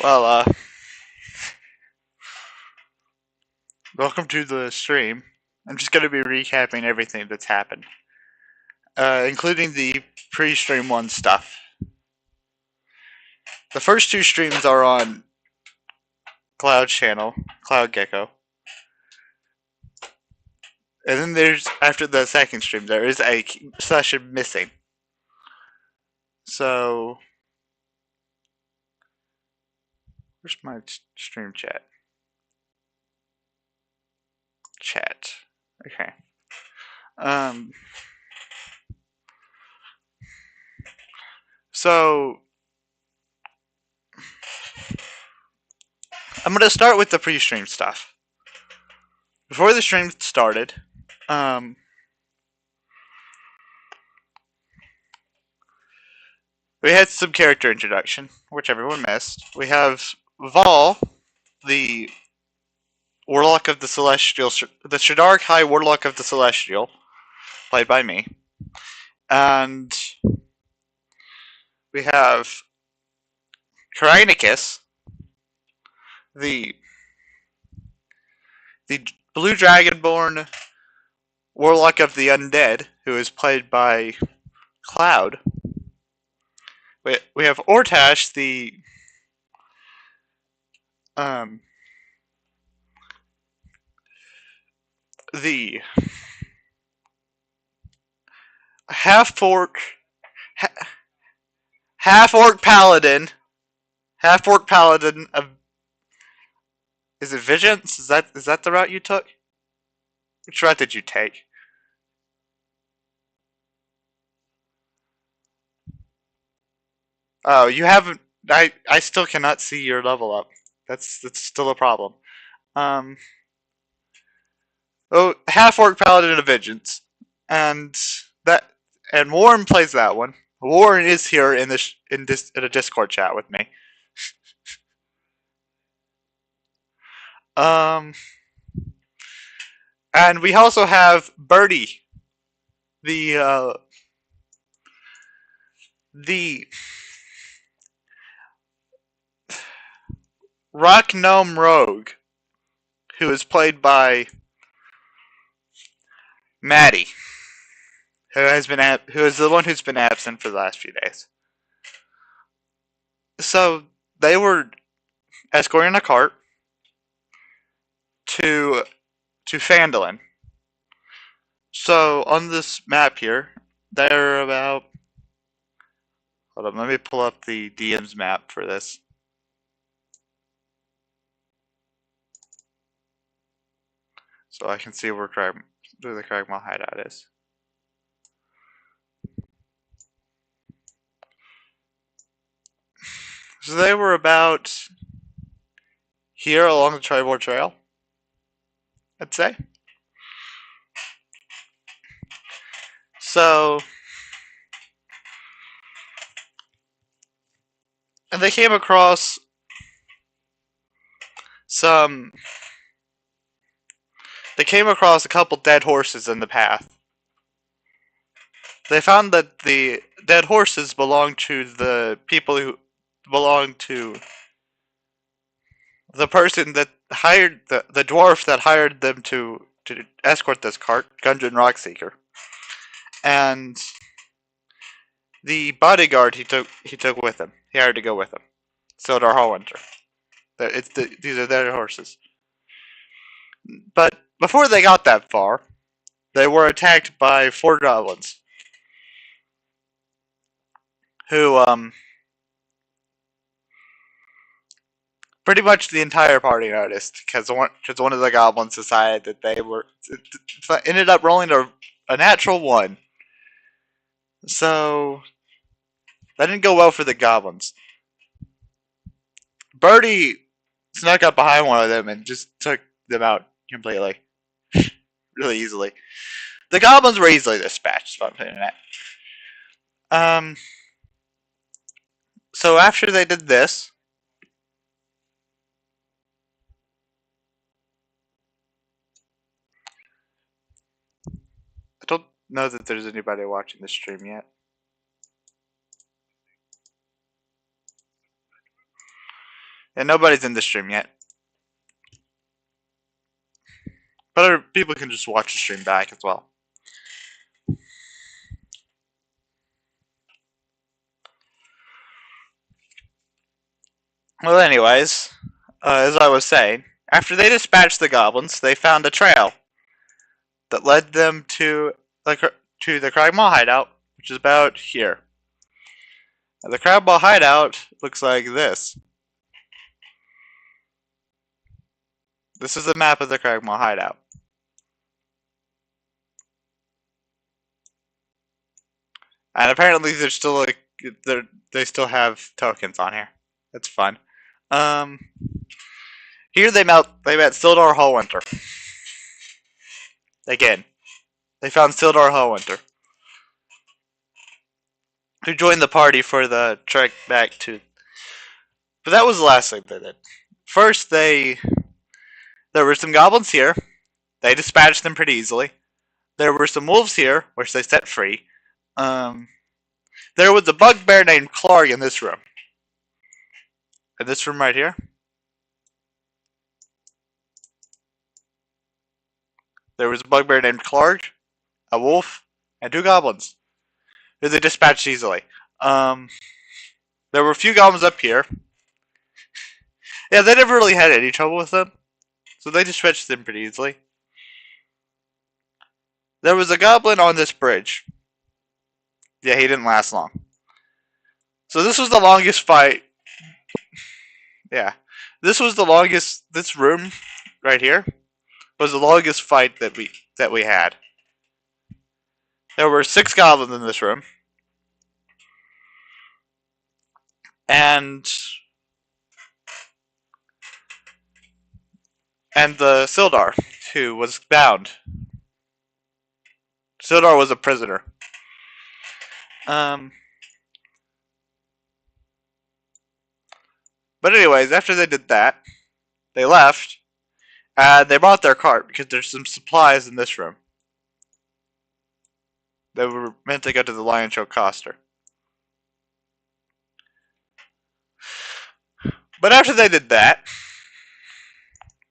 Well, welcome to the stream. I'm just going to be recapping everything that's happened, including the pre-stream one stuff. The first two streams are on Cloud Channel, Cloud Gecko, and then there's after the second stream there is a session missing. So, where's my stream chat? Chat. Okay. So I'm gonna start with the pre-stream stuff. Before the stream started, we had some character introduction, which everyone missed. We have Vol, the Warlock of the Celestial, the Shadar High Warlock of the Celestial, played by me. And we have Kyrienicus, the Blue Dragonborn Warlock of the Undead, who is played by Cloud. We have Ortash, the half-orc paladin of, is it Vigilance? Is that the route you took? Which route did you take? Oh, you haven't. I still cannot see your level up. That's still a problem. Half orc paladin of vengeance, and Warren plays that one. Warren is here in a Discord chat with me. And we also have Birdie, the Rock Gnome Rogue, who is played by Maddie, who is the one who's been absent for the last few days. So they were escorting a cart to Phandalin. So on this map here, they're about. Hold on, let me pull up the DM's map for this. So I can see where the Cragmaw hideout is. So they were about here along the Tribord Trail, I'd say. So, and they came across a couple dead horses in the path. They found that the dead horses belonged to the people who belonged to the person that hired the dwarf that hired them to escort this cart, Gundren Rockseeker, and the bodyguard he took with him. He hired to go with him, Sildar Hallwinter. These are their horses. But before they got that far, they were attacked by 4 goblins, who pretty much the entire party noticed, because one of the goblins decided that they were ended up rolling a natural 1. So that didn't go well for the goblins. Birdie snuck up behind one of them and just took them out completely, really easily. The goblins were easily dispatched, if I'm putting that. So after they did this, I don't know that there's anybody watching the stream yet. And nobody's in the stream yet. But other people can just watch the stream back as well. Well, anyways, as I was saying, after they dispatched the goblins, they found a trail that led them to the Cragmaw hideout, which is about here. Now, the Cragmaw hideout looks like this. This is the map of the Cragmaw hideout. And apparently, they're still like they still have tokens on here. That's fun. Here they met Sildar Hallwinter. Again, they found Sildar Hallwinter, who joined the party for the trek back to. But that was the last thing they did. First, there were some goblins here. They dispatched them pretty easily. There were some wolves here, which they set free. There was a bugbear named Clark in this room. In this room right here. There was a bugbear named Clark, a wolf, and 2 goblins, who they dispatched easily. There were a few goblins up here. Yeah, they never really had any trouble with them, so they dispatched them pretty easily. There was a goblin on this bridge. Yeah, he didn't last long. So this was the longest fight. Yeah, this was the longest. This room right here was the longest fight that we had. There were 6 goblins in this room, and the Sildar, who was bound. Sildar was a prisoner. But anyways, after they did that, they left, and they brought their cart because there's some supplies in this room. They were meant to go to the Lion Show Coster. But after they did that,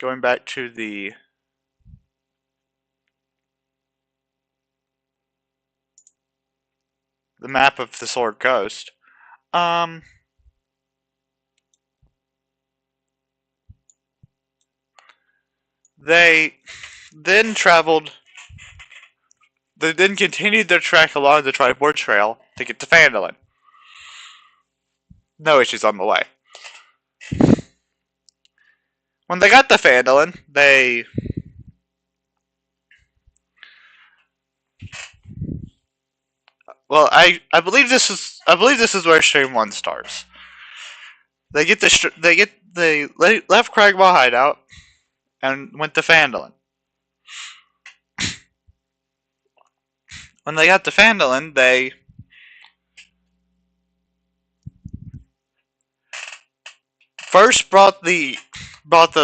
going back to the map of the Sword Coast, they then traveled. They then continued their trek along the Triboard Trail to get to Phandalin. No issues on the way. When they got to Phandalin, they I believe this is where stream 1 starts. They left Cragmaw hideout and went to Phandalin. When they got to Phandalin, they first brought the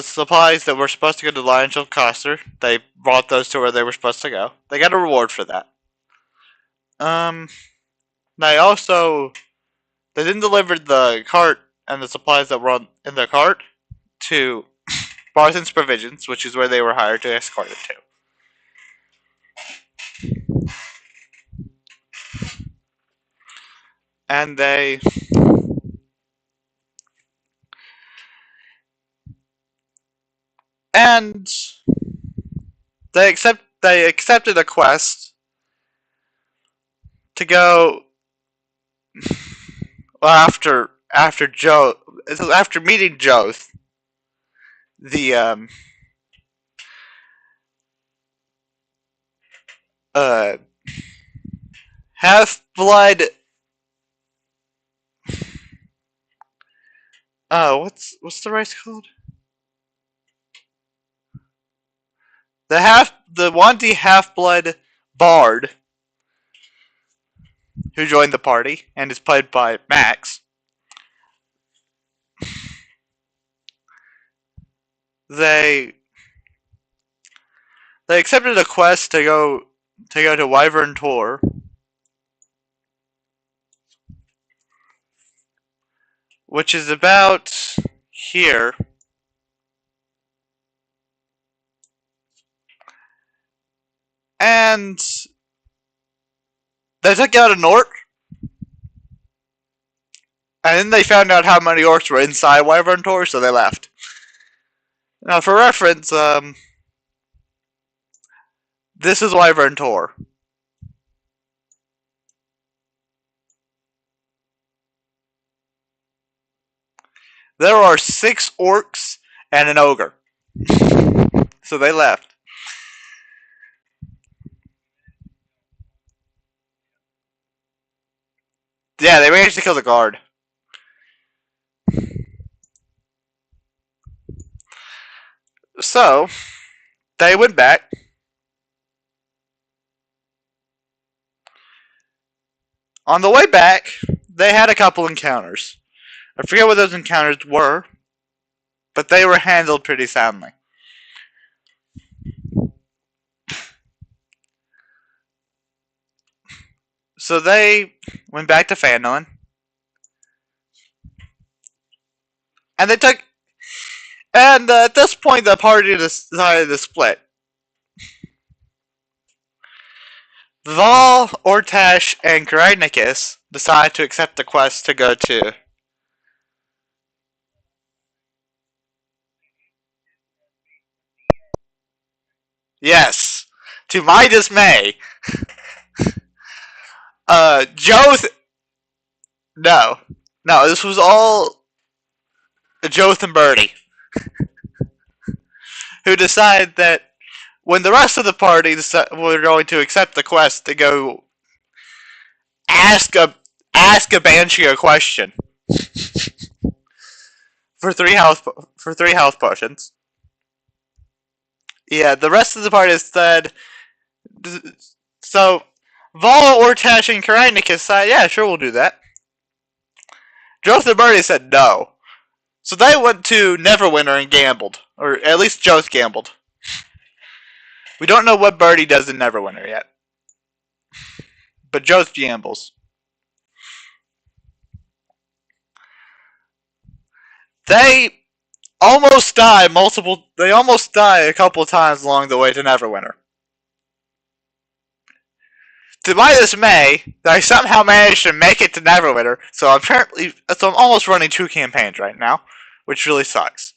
supplies that were supposed to go to Lion Shield Coster. They brought those to where they were supposed to go. They got a reward for that. They then delivered the cart and the supplies that were in the cart to Barthen's Provisions, which is where they were hired to escort it to. And they accepted a quest to go. Well, after meeting Joth, the half-blood. What's the race called? The Wanty half-blood bard who joined the party and is played by Max. They accepted a quest to go to Wyvern Tor, which is about here. And they took out an orc. And then they found out how many orcs were inside Wyvern Tor, so they left. Now, for reference, this is Wyvern Tor. There are 6 orcs and an ogre. So they left. Yeah, they managed to kill the guard. So, they went back. On the way back, they had a couple encounters. I forget what those encounters were, but they were handled pretty soundly. So they went back to Phandalin, and they took. And at this point, the party decided to split. Val, Ortash, and Kyragnicus decided to accept the quest to go to. Yes, to my dismay, Joth. No, this was all Joth and Birdie, who decided that when the rest of the party were going to accept the quest to go ask a banshee a question for 3 health potions. Yeah, the rest of the party said. So, Vala, Ortash, and Kyragnicus said, "Yeah, sure, we'll do that." Joth and Birdie said no. So they went to Neverwinter and gambled. Or at least Joth gambled. We don't know what Birdie does in Neverwinter yet. But Joth gambles. They almost die a couple of times along the way to Neverwinter. To my dismay, I somehow managed to make it to Neverwinter, so I'm almost running 2 campaigns right now, which really sucks.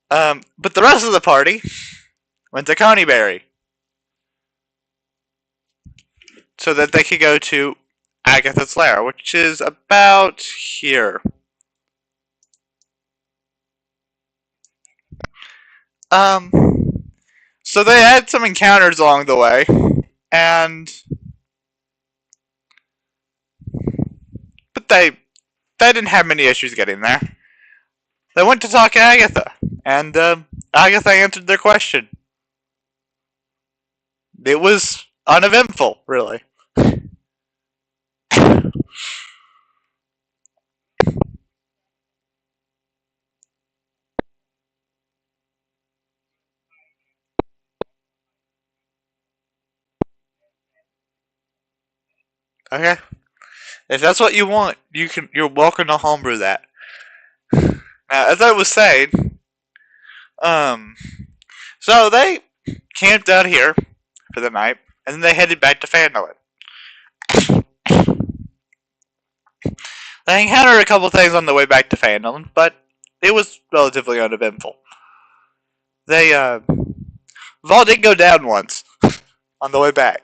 But the rest of the party went to Coneyberry so that they could go to Agatha's lair, which is about here. So they had some encounters along the way, but they didn't have many issues getting there. They went to talk to Agatha, and Agatha answered their question. It was uneventful, really. Okay, if that's what you want, you're welcome to homebrew that. Now, as I was saying, so they camped out here for the night, and then they headed back to Phandalin. They encountered a couple things on the way back to Phandalin, but it was relatively uneventful. Vol did go down once on the way back.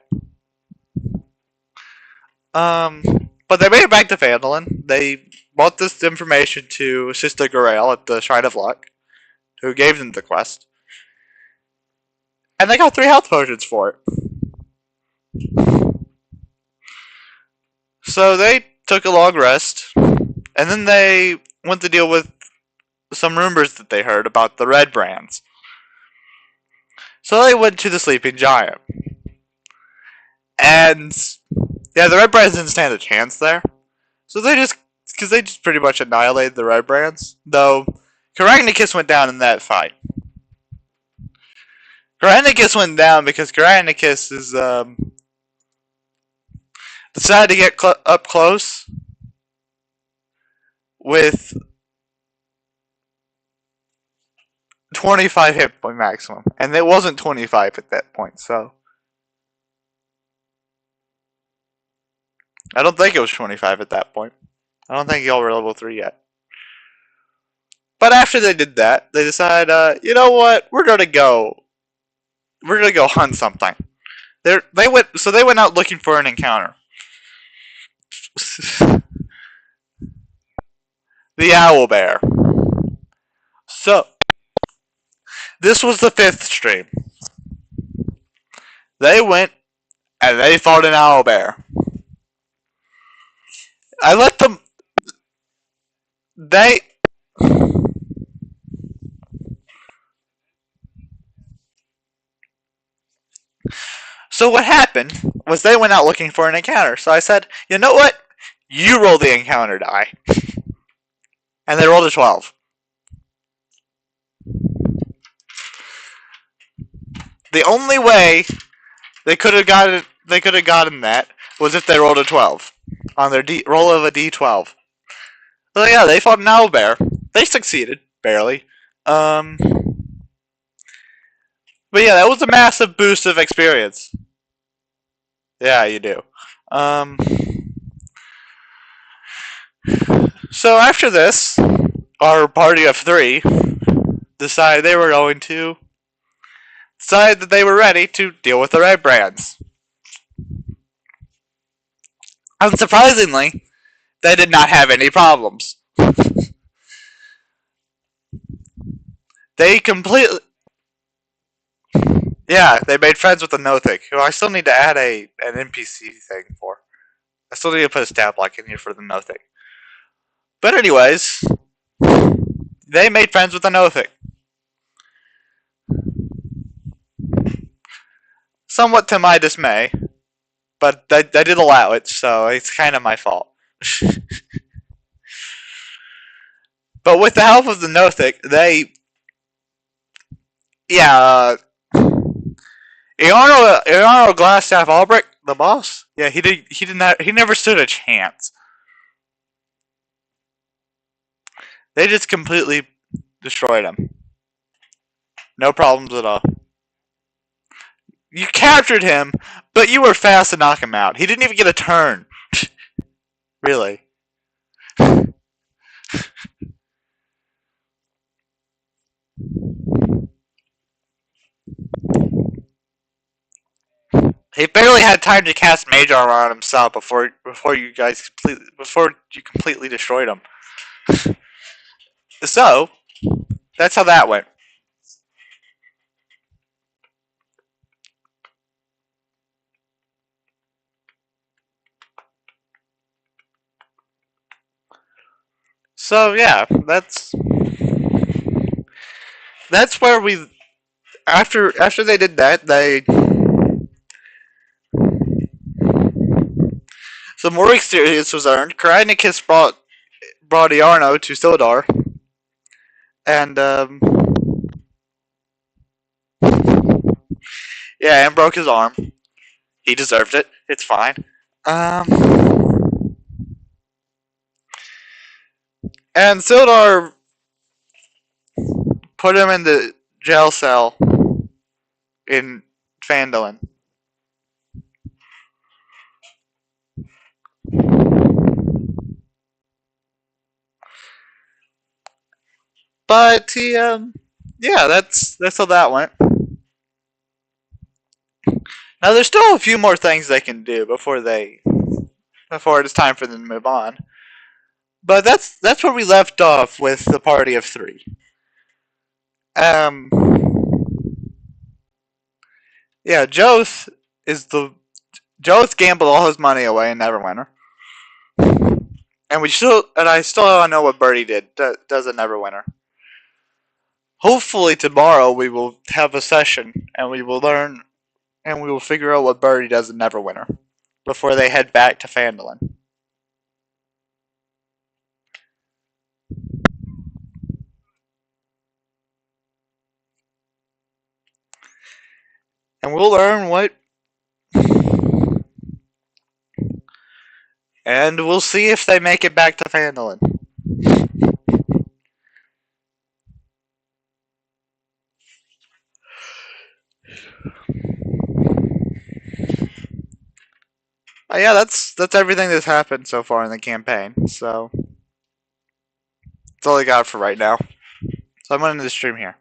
But they made it back to Phandalin. They brought this information to Sister Garael at the Shrine of Luck, who gave them the quest. And they got 3 health potions for it. So they took a long rest, and then they went to deal with some rumors that they heard about the Red Brands. So they went to the Sleeping Giant. And yeah, the Red Brands didn't stand a chance there. So they just pretty much annihilated the Red Brands. Though, Kyragnicus went down in that fight. Kyragnicus went down because Kyragnicus is, decided to get up close with 25 hit point maximum, and it wasn't 25 at that point, so I don't think it was 25 at that point. I don't think y'all were level 3 yet. But after they did that, they decided, you know what? We're gonna go hunt something. They went out looking for an encounter. The owl bear. So this was the 5th stream. They went and they fought an owl bear. I let them. They. So what happened was they went out looking for an encounter. So I said, you know what? You roll the encounter die. And they rolled a 12. The only way they could have gotten that was if they rolled a 12 on their roll of a d12. So yeah, they fought an owl bear. They succeeded barely. But yeah, that was a massive boost of experience. Yeah, you do. So after this, our party of 3 decided they were going to decide that they were ready to deal with the red brands. Unsurprisingly, they did not have any problems. They completely. Yeah, they made friends with the Nothic, who I still need to add an NPC thing for. I still need to put a stat block in here for the Nothic. But anyways, they made friends with the Nothic. Somewhat to my dismay, but I did allow it, so it's kind of my fault. But with the help of the Nothic, they. Yeah, Earnhardt Glassstaff Albrecht, the boss. Yeah, he never stood a chance. They just completely destroyed him. No problems at all. You captured him, but you were fast to knock him out. He didn't even get a turn. Really. He barely had time to cast Mage Armor on himself before you completely destroyed him. So, that's how that went. So yeah, that's where we after they did that, some more experience was earned. Karanikis brought Iarno to Sildar, and yeah, and broke his arm. He deserved it. It's fine. And Sildar put him in the jail cell in Phandalin. But he, yeah, that's how that went. Now there's still a few more things they can do before it's time for them to move on. But that's where we left off with the party of 3. Yeah, Joth gambled all his money away in Neverwinter. And I still don't know what Birdie does in Neverwinter. Hopefully tomorrow we will have a session and we will learn and we will figure out what Birdie does in Neverwinter before they head back to Phandalin. And we'll learn what. And we'll see if they make it back to Phandalin. Yeah, that's everything that's happened so far in the campaign. So that's all I got for right now. So I'm gonna end the stream here.